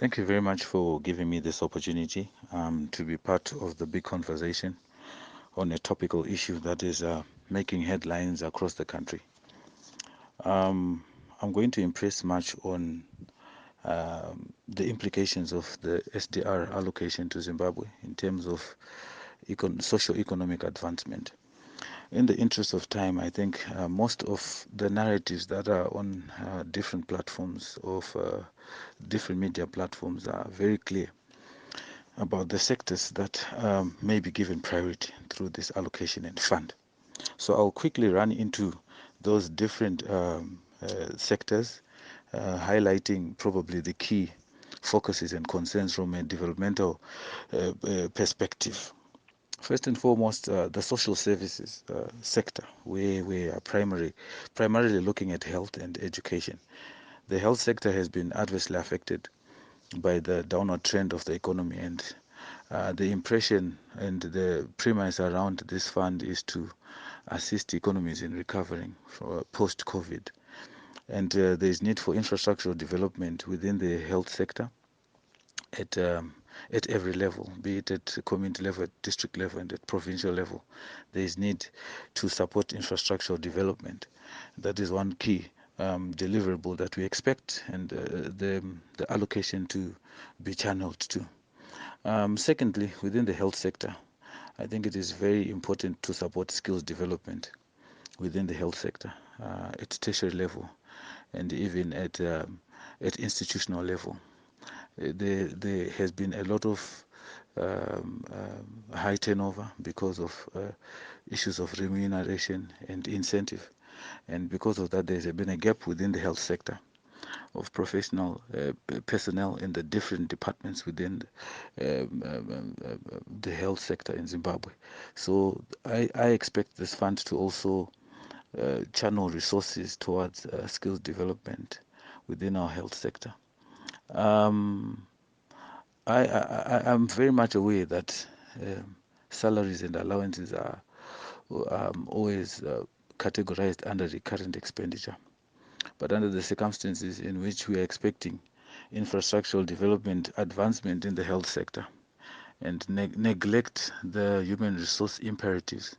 Thank you very much for giving me this opportunity to be part of the big conversation on a topical issue that is making headlines across the country. Um, I'm going to impress much on the implications of the SDR allocation to Zimbabwe in terms of socio-economic advancement. In the interest of time, I think most of the narratives that are on different platforms of different media platforms are very clear about the sectors that may be given priority through this allocation and fund. So I'll quickly run into those different sectors, highlighting probably the key focuses and concerns from a developmental perspective. First and foremost, the social services sector, where we are primarily looking at health and education. The health sector has been adversely affected by the downward trend of the economy, and the impression and the premise around this fund is to assist economies in recovering post-COVID. And there is need for infrastructural development within the health sector at um, at every level, be it at community level, at district level, and at provincial level. There is need to support infrastructural development. That is one key deliverable that we expect, and the allocation to be channeled to. Secondly, within the health sector, I think it is very important to support skills development within the health sector at tertiary level and even at institutional level. There has been a lot of high turnover because of issues of remuneration and incentive, and because of that, there's been a gap within the health sector of professional personnel in the different departments within the health sector in Zimbabwe. So I expect this fund to also channel resources towards skills development within our health sector. Um, I'm very much aware that salaries and allowances are always categorized under recurrent expenditure. But under the circumstances in which we are expecting infrastructural development advancement in the health sector and neglect the human resource imperatives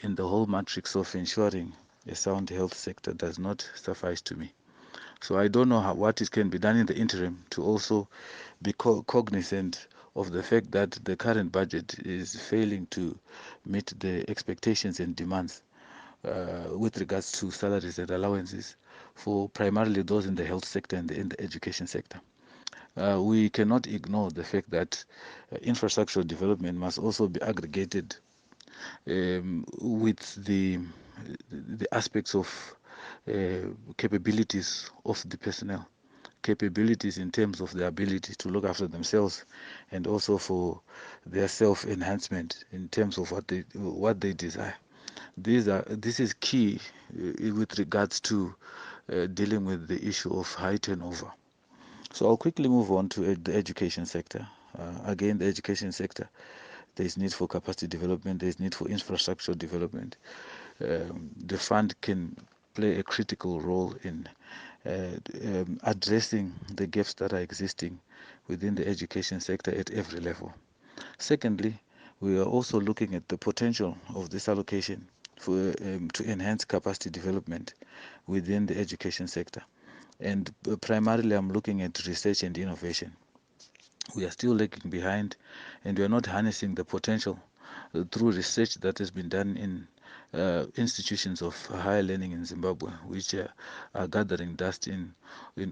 in the whole matrix of ensuring a sound health sector does not suffice to me. So I don't know what it can be done in the interim to also be cognizant of the fact that the current budget is failing to meet the expectations and demands with regards to salaries and allowances for primarily those in the health sector and in the education sector. We cannot ignore the fact that infrastructural development must also be aggregated with the aspects of capabilities of the personnel, capabilities in terms of their ability to look after themselves, and also for their self-enhancement in terms of what they desire. This is key with regards to dealing with the issue of high turnover. So I'll quickly move on to the education sector. Again, the education sector, there is need for capacity development, there is need for infrastructure development. The fund can play a critical role in addressing the gaps that are existing within the education sector at every level. Secondly, we are also looking at the potential of this allocation to enhance capacity development within the education sector. And primarily, I'm looking at research and innovation. We are still lagging behind, and we are not harnessing the potential through research that has been done in institutions of higher learning in Zimbabwe, which are gathering dust in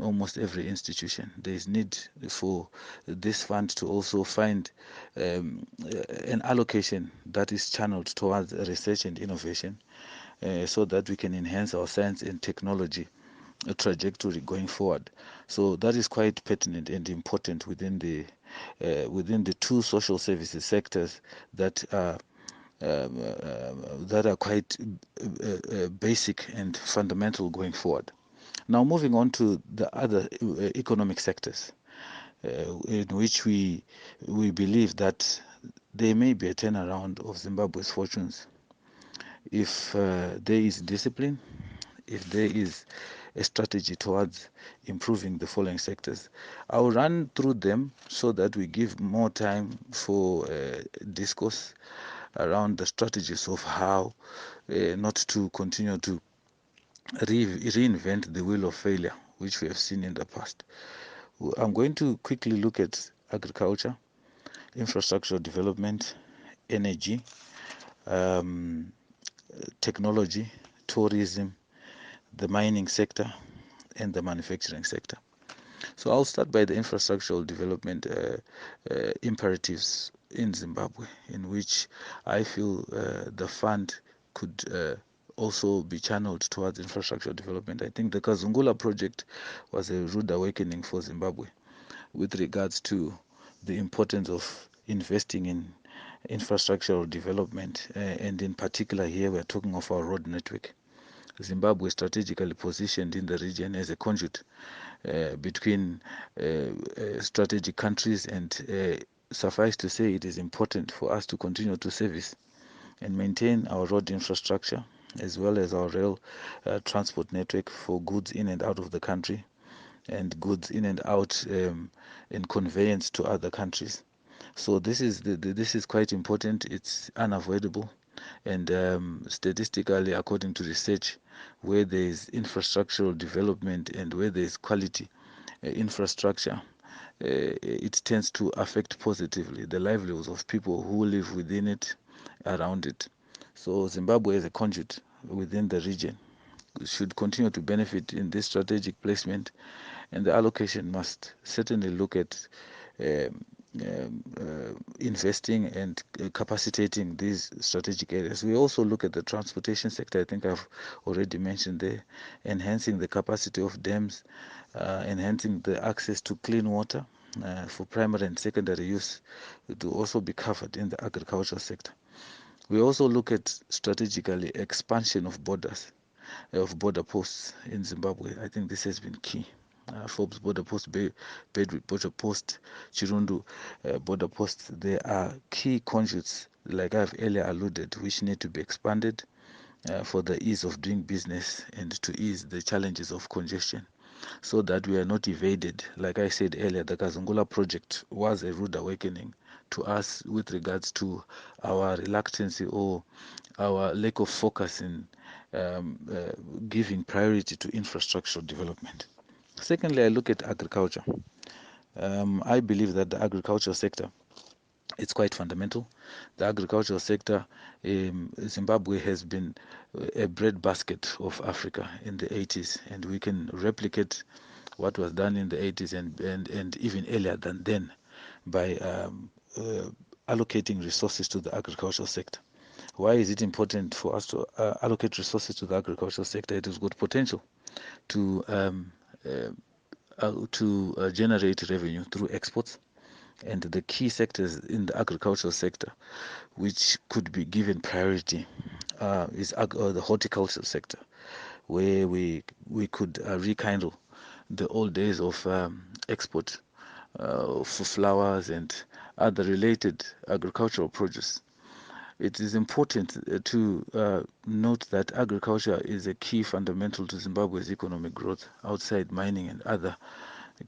almost every institution. There is need for this fund to also find an allocation that is channeled towards research and innovation, so that we can enhance our science and technology trajectory going forward. So that is quite pertinent and important within the two social services sectors that are quite basic and fundamental going forward. Now, moving on to the other economic sectors, in which we believe that there may be a turnaround of Zimbabwe's fortunes if there is discipline, if there is a strategy towards improving the following sectors. I'll run through them so that we give more time for discourse around the strategies of how not to continue to reinvent the wheel of failure, which we have seen in the past. I'm going to quickly look at agriculture, infrastructure development, energy, um, technology, tourism, the mining sector, and the manufacturing sector. So I'll start by the infrastructural development imperatives in Zimbabwe, in which I feel the fund could also be channeled towards infrastructure development. I think the Kazungula project was a rude awakening for Zimbabwe with regards to the importance of investing in infrastructural development, and in particular here we're talking of our road network. Zimbabwe is strategically positioned in the region as a conduit between strategic countries, and suffice to say, it is important for us to continue to service and maintain our road infrastructure as well as our rail transport network for goods in and out of the country, and goods in and out in conveyance to other countries. So this is quite important. It's unavoidable, and statistically, according to research, where there is infrastructural development and where there is quality infrastructure, it tends to affect positively the livelihoods of people who live within it, around it. So Zimbabwe as a conduit within the region should continue to benefit in this strategic placement, and the allocation must certainly look at investing and capacitating these strategic areas. We also look at the transportation sector. I think I've already mentioned there, enhancing the capacity of dams, enhancing the access to clean water for primary and secondary use to also be covered in the agricultural sector. We also look at strategically expansion of borders, of border posts in Zimbabwe. I think this has been key. Forbes border post, Bedford border post, Chirundu border posts, they are key conduits, like I've earlier alluded, which need to be expanded for the ease of doing business and to ease the challenges of congestion, so that we are not evaded. Like I said earlier, the Kazungula project was a rude awakening to us with regards to our reluctancy or our lack of focus in giving priority to infrastructural development. Secondly, I look at agriculture. I believe that the agricultural sector, it's quite fundamental. The agricultural sector, Zimbabwe has been a breadbasket of Africa in the 80s, and we can replicate what was done in the 80s and even earlier than then by allocating resources to the agricultural sector. Why is it important for us to allocate resources to the agricultural sector? It has got potential to generate revenue through exports, and the key sectors in the agricultural sector which could be given priority is the horticultural sector, where we could rekindle the old days of export for flowers and other related agricultural produce. It is important to note that agriculture is a key fundamental to Zimbabwe's economic growth outside mining and other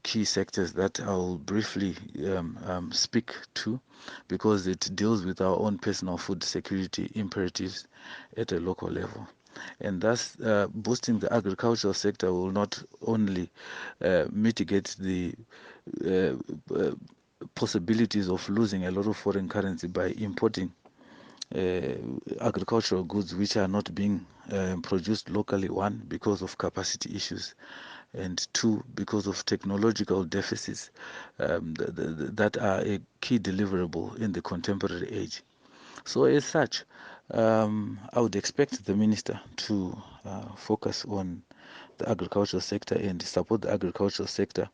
key sectors that I'll briefly speak to, because it deals with our own personal food security imperatives at a local level. And thus, boosting the agricultural sector will not only mitigate the possibilities of losing a lot of foreign currency by importing agricultural goods which are not being produced locally, one, because of capacity issues, and two, because of technological deficits that are a key deliverable in the contemporary age. So as such, I would expect the minister to focus on the agricultural sector and support the agricultural sector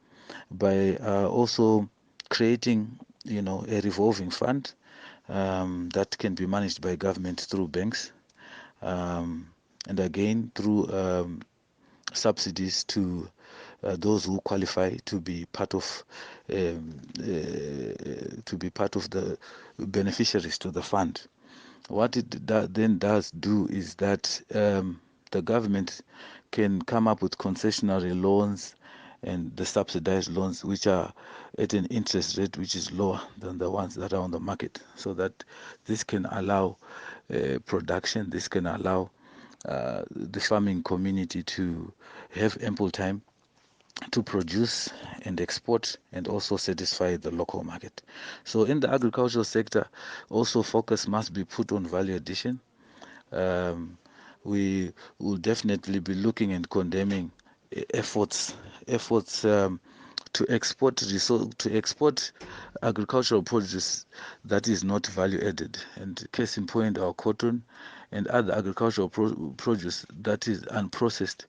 by also creating, a revolving fund that can be managed by government through banks, and again through subsidies to those who qualify to be part of the beneficiaries to the fund. What it then does do is that the government can come up with concessionary loans and the subsidized loans, which are at an interest rate which is lower than the ones that are on the market, so that this can allow production, this can allow the farming community to have ample time to produce and export and also satisfy the local market. So in the agricultural sector, also focus must be put on value addition. We will definitely be looking and condemning efforts to export agricultural produce that is not value added, and case in point, our cotton and other agricultural produce that is unprocessed,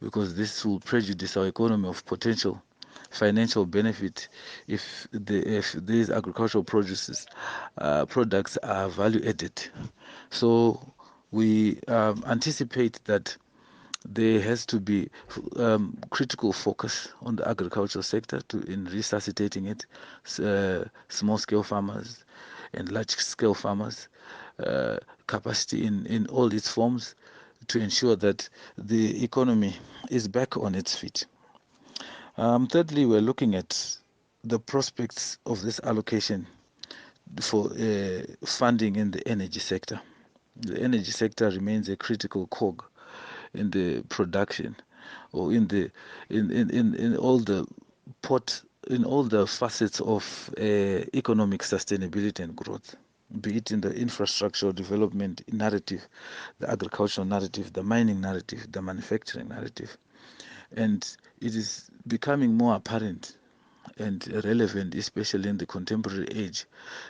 because this will prejudice our economy of potential financial benefit if these agricultural products are value added. So we anticipate that there has to be critical focus on the agricultural sector in resuscitating it, small scale farmers and large scale farmers, capacity in all its forms, to ensure that the economy is back on its feet. Thirdly, we're looking at the prospects of this allocation for funding in the energy sector. The energy sector remains a critical cog in the production, or in all the in all the facets of economic sustainability and growth, be it in the infrastructural development narrative, the agricultural narrative, the mining narrative, the manufacturing narrative. And it is becoming more apparent and relevant, especially in the contemporary age,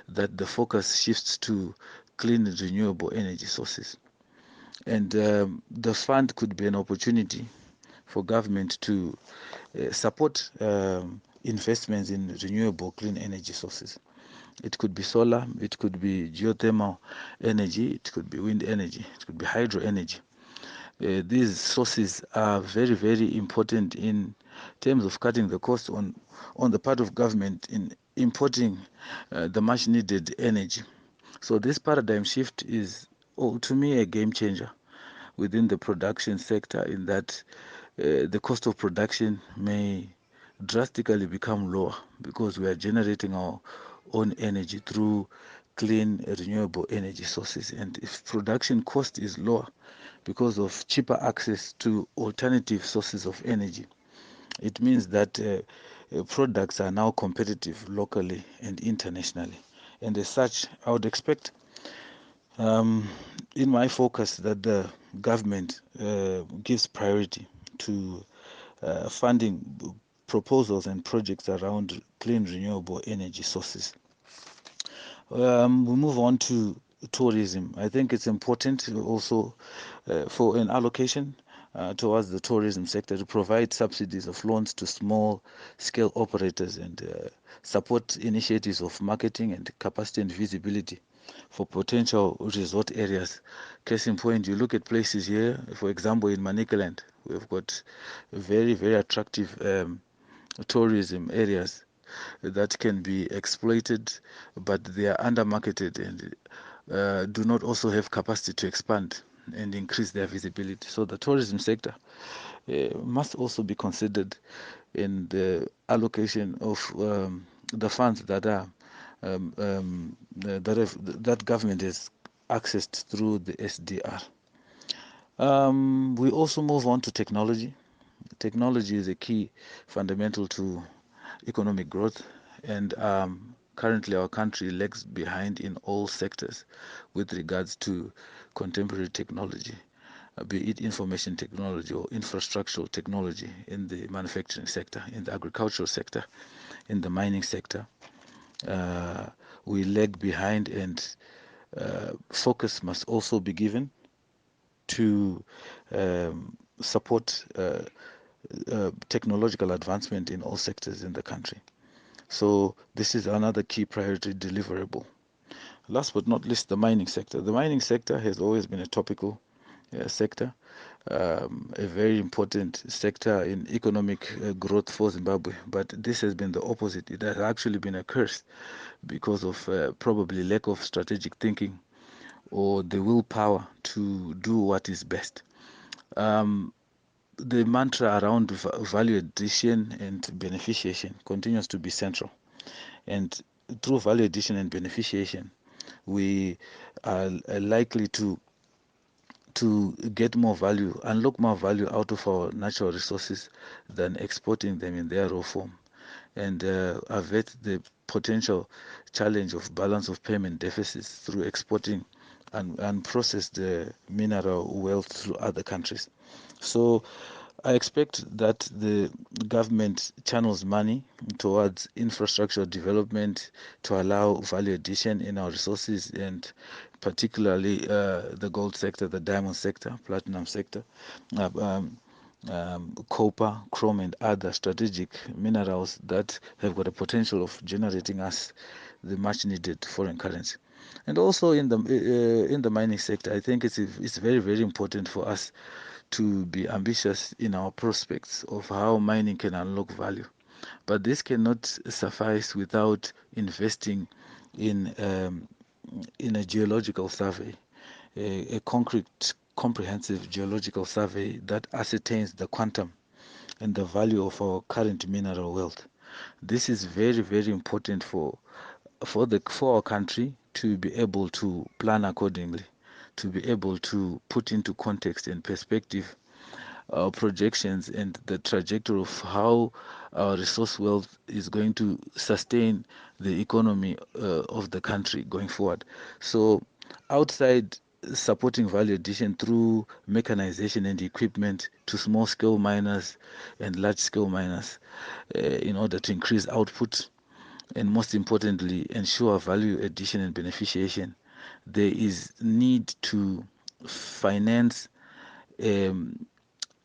that the focus shifts to clean renewable energy sources. And the fund could be an opportunity for government to support investments in renewable clean energy sources. It could be solar, it could be geothermal energy, it could be wind energy, it could be hydro energy. These sources are very, very important in terms of cutting the cost on the part of government in importing the much needed energy. So this paradigm shift is, to me, a game changer within the production sector, in that the cost of production may drastically become lower because we are generating our own energy through clean renewable energy sources. And if production cost is lower because of cheaper access to alternative sources of energy, it means that products are now competitive locally and internationally. And as such, I would expect in my focus that the government gives priority to funding proposals and projects around clean renewable energy sources. We move on to tourism. I think it's important also for an allocation towards the tourism sector to provide subsidies of loans to small scale operators and support initiatives of marketing and capacity and visibility for potential resort areas. Case in point, you look at places here, for example, in Manicaland, we've got very, very attractive tourism areas that can be exploited, but they are under-marketed and do not also have capacity to expand and increase their visibility. So the tourism sector must also be considered in the allocation of the funds that are that government has accessed through the SDR. We also move on to technology. Technology is a key fundamental to economic growth, and currently our country lags behind in all sectors with regards to contemporary technology, be it information technology or infrastructural technology in the manufacturing sector, in the agricultural sector, in the mining sector. We lag behind, and focus must also be given to support technological advancement in all sectors in the country. So this is another key priority deliverable. Last but not least, the mining sector. The mining sector has always been a topical sector, a very important sector in economic growth for Zimbabwe. But this has been the opposite. It has actually been a curse because of probably lack of strategic thinking or the willpower to do what is best. the mantra around value addition and beneficiation continues to be central. And through value addition and beneficiation, we are likely to get more value, unlock more value out of our natural resources than exporting them in their raw form, and avert the potential challenge of balance of payment deficits through exporting and processed mineral wealth through other countries. So I expect that the government channels money towards infrastructure development to allow value addition in our resources, and particularly the gold sector, the diamond sector, platinum sector, uh, um, copper, chrome, and other strategic minerals that have got a potential of generating us the much needed foreign currency. And also in the mining sector, I think it's very, very important for us to be ambitious in our prospects of how mining can unlock value. But this cannot suffice without investing in um, in a geological survey, a concrete, comprehensive geological survey that ascertains the quantum and the value of our current mineral wealth. This is very, very important for our country to be able to plan accordingly, to be able to put into context and perspective our projections and the trajectory of how our resource wealth is going to sustain the economy of the country going forward. So, outside supporting value addition through mechanization and equipment to small scale miners and large scale miners in order to increase output and most importantly ensure value addition and beneficiation, there is need to finance um,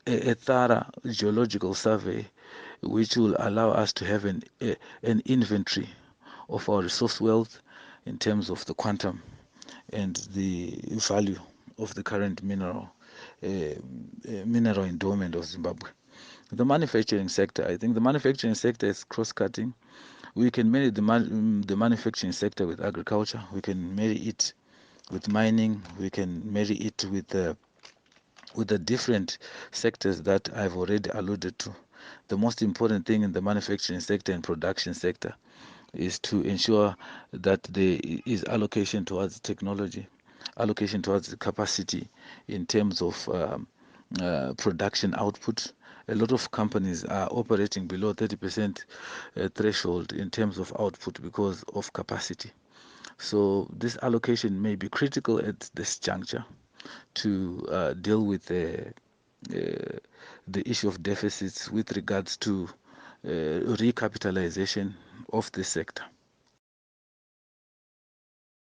a thorough geological survey which will allow us to have an inventory of our resource wealth in terms of the quantum and the value of the current mineral endowment of Zimbabwe. The manufacturing sector, I think the manufacturing sector is cross-cutting. We can marry the manufacturing sector with agriculture. We can marry it with mining. We can marry it with the different sectors that I've already alluded to. The most important thing in the manufacturing sector and production sector is to ensure that there is allocation towards technology, allocation towards the capacity in terms of production output. A lot of companies are operating below 30% threshold in terms of output because of capacity. So this allocation may be critical at this juncture to deal with the issue of deficits with regards to recapitalization of the sector.